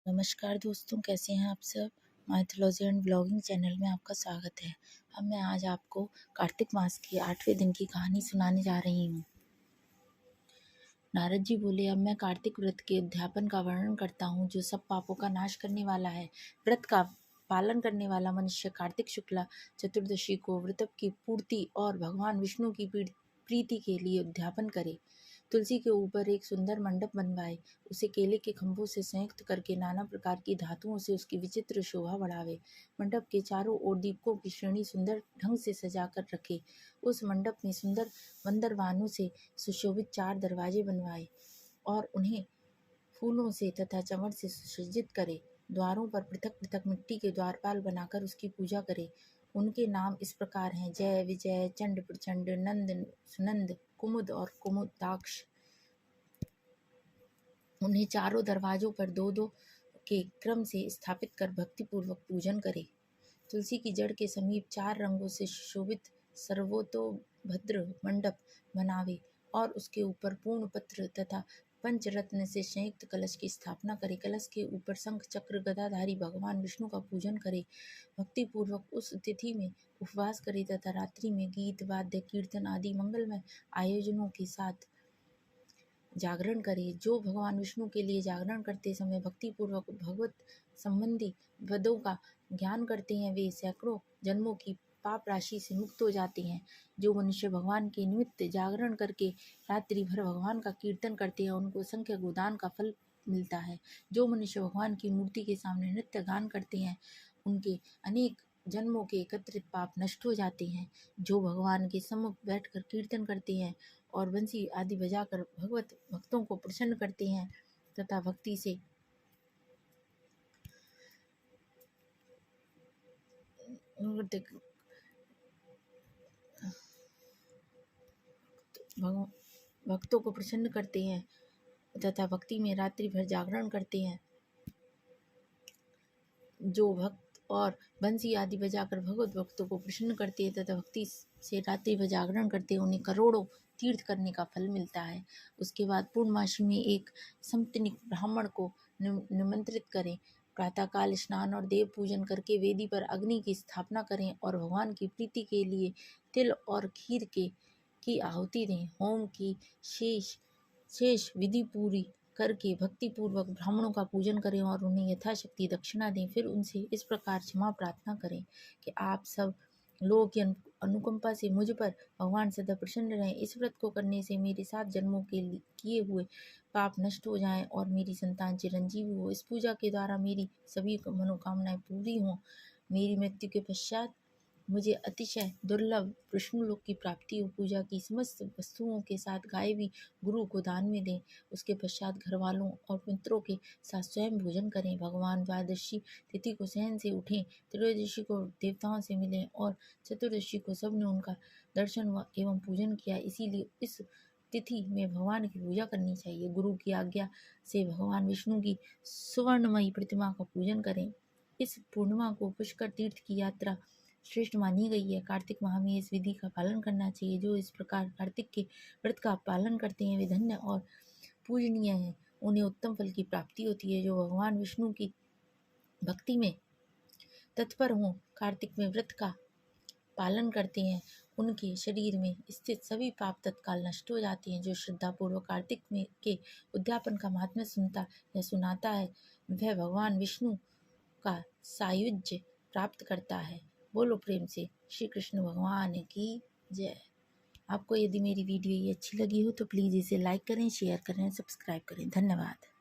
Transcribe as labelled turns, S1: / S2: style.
S1: नमस्कार दोस्तों, कैसे हैं आप सब। माइथोलॉजी एंड ब्लॉगिंग चैनल में आपका स्वागत है। अब मैं आज आपको कार्तिक मास की 8वें दिन की कहानी सुनाने जा रही हूँ। नारद जी बोले, अब मैं कार्तिक व्रत के उद्यापन का वर्णन करता हूँ, जो सब पापों का नाश करने वाला है। व्रत का पालन करने वाला मनुष्य कार्तिक शुक्ला चतुर्दशी को व्रत की पूर्ति और भगवान विष्णु की प्रीति के लिए उद्यापन करे। तुलसी के ऊपर एक सुंदर मंडप बनवाए, उसे केले के खंभों से संयुक्त करके नाना प्रकार की धातुओं से उसकी विचित्र शोभा बढ़ावे। मंडप के चारों ओर दीपकों की श्रेणी सुंदर ढंग से सजा कर रखे। उस मंडप में सुंदर बंदरवानों से सुशोभित 4 दरवाजे बनवाए और उन्हें फूलों से तथा चमड़ से सुसज्जित करे। द्वारों पर पृथक पृथक मिट्टी के द्वारपाल बनाकर उसकी पूजा करे। उनके नाम इस प्रकार हैं: जय, विजय, चंड, प्रचंड, नंद, सुनंद, कुमुद और कुमुदाक्ष। उन्हें चारों दरवाजों पर 2-2 के क्रम से स्थापित कर भक्तिपूर्वक पूजन करे। तुलसी की जड़ के समीप 4 रंगों से सुशोभित सर्वतोभद्र मंडप बनावे और उसके ऊपर पूर्ण पत्र तथा पंचरत्न से संयुक्त कलश की स्थापना करे। कलश के ऊपर शंख चक्र गदाधारी भगवान विष्णु का पूजन करे। भक्ति पूर्वक उस तिथि में उपवास करे तथा रात्रि में गीत, वाद्य, कीर्तन आदि मंगलमय आयोजनों के साथ जागरण करे। जो भगवान विष्णु के लिए जागरण करते समय भक्ति पूर्वक भगवत संबंधी पदों का ज्ञान करते हैं, वे सैकड़ों जन्मों की पाप राशि से मुक्त हो जाते हैं। जो मनुष्य भगवान के निमित्त जागरण करके रात्रि भर भगवान का कीर्तन करते हैं, उनको असंख्य गोदान का फल मिलता है। जो मनुष्य भगवान की मूर्ति के सामने नृत्य गान करते हैं, उनके अनेक जन्मों के एकत्रित पाप नष्ट हो जाते हैं। जो भगवान के सम्मुख बैठकर कीर्तन करते हैं और बंसी आदि बजाकर भगवत भक्तों को प्रसन्न करते हैं तथा भक्ति से भक्तों को प्रसन्न करते हैं तथा भक्ति में रात्रि भर जागरण करते हैं। जो भक्त और बंसी आदि बजाकर भगवत भक्तों को प्रसन्न करते हैं तथा भक्ति से रात्रि भर जागरण करते हैं, उन्हें करोड़ों तीर्थ करने का फल मिलता है। उसके बाद पूर्णमासी में एक समतनिक ब्राह्मण को निमंत्रित करें। प्रातःकाल स्नान और देव पूजन करके वेदी पर अग्नि की स्थापना करें और भगवान की प्रीति के लिए तिल और खीर की आहुति दें। होम की शेष विधि पूरी करके भक्ति पूर्वक ब्राह्मणों का पूजन करें और उन्हें यथाशक्ति दक्षिणा दें। फिर उनसे इस प्रकार क्षमा प्रार्थना करें कि आप सब लोगों की अनुकंपा से मुझ पर भगवान सदा प्रसन्न रहें। इस व्रत को करने से मेरे 7 जन्मों के किए हुए पाप नष्ट हो जाएं और मेरी संतान चिरंजीवी हो। इस पूजा के द्वारा मेरी सभी मनोकामनाएं पूरी हों। मेरी मृत्यु के पश्चात मुझे अतिशय दुर्लभ विष्णुलोक की प्राप्ति हो। पूजा की समस्त वस्तुओं के साथ गाय भी गुरु को दान में दें। उसके पश्चात घर वालों और मित्रों के साथ स्वयं भोजन करें। भगवान द्वादशी तिथि को शयन से उठें, त्रयोदशी को देवताओं से मिलें और चतुर्दशी को सबने उनका दर्शन एवं पूजन किया। इसीलिए इस तिथि में भगवान की पूजा करनी चाहिए। गुरु की आज्ञा से भगवान विष्णु की सुवर्णमयी प्रतिमा का पूजन करें। इस पूर्णिमा को पुष्कर तीर्थ की यात्रा श्रेष्ठ मानी गई है। कार्तिक माह में इस विधि का पालन करना चाहिए। जो इस प्रकार कार्तिक के व्रत का पालन करते हैं, वे धन्य और पूजनीय हैं। उन्हें उत्तम फल की प्राप्ति होती है। जो भगवान विष्णु की भक्ति में तत्पर हों, कार्तिक में व्रत का पालन करते हैं, उनके शरीर में स्थित सभी पाप तत्काल नष्ट हो जाते हैं। जो श्रद्धापूर्वक कार्तिक में के उद्यापन का महात्म्य सुनता या सुनाता है, वह भगवान विष्णु का सायुज्य प्राप्त करता है। बोलो प्रेम से श्री कृष्ण भगवान की जय। आपको यदि मेरी वीडियो ये अच्छी लगी हो तो प्लीज़ इसे लाइक करें, शेयर करें, सब्सक्राइब करें। धन्यवाद।